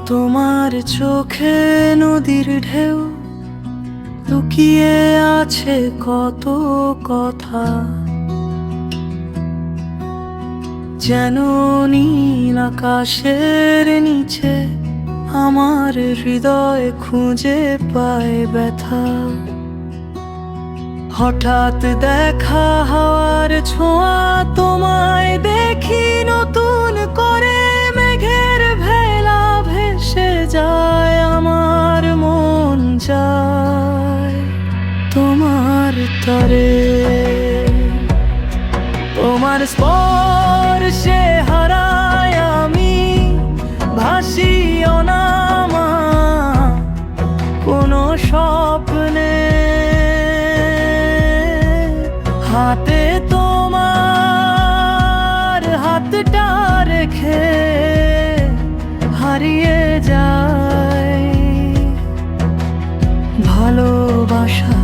তোমার চোখে নদীর ঢেউ লুকিয়ে আছে কত কথা, যেন নীল আকাশের নিচে আমার হৃদয় খুঁজে পায় ব্যথা। হঠাৎ দেখা হাওয়ার ছোঁয়া, তোমায় দেখি নতুন করে, মেঘের ভেলা ভেসে যায়, আমার মন যায় তোমার তরে। তোমার স্পর্শে হারায় আমি, ভাসি অনামা কোনো স্বপ্নে। হাতে তোমার হাতটা রেখে হারিয়ে যায় ভালোবাসা।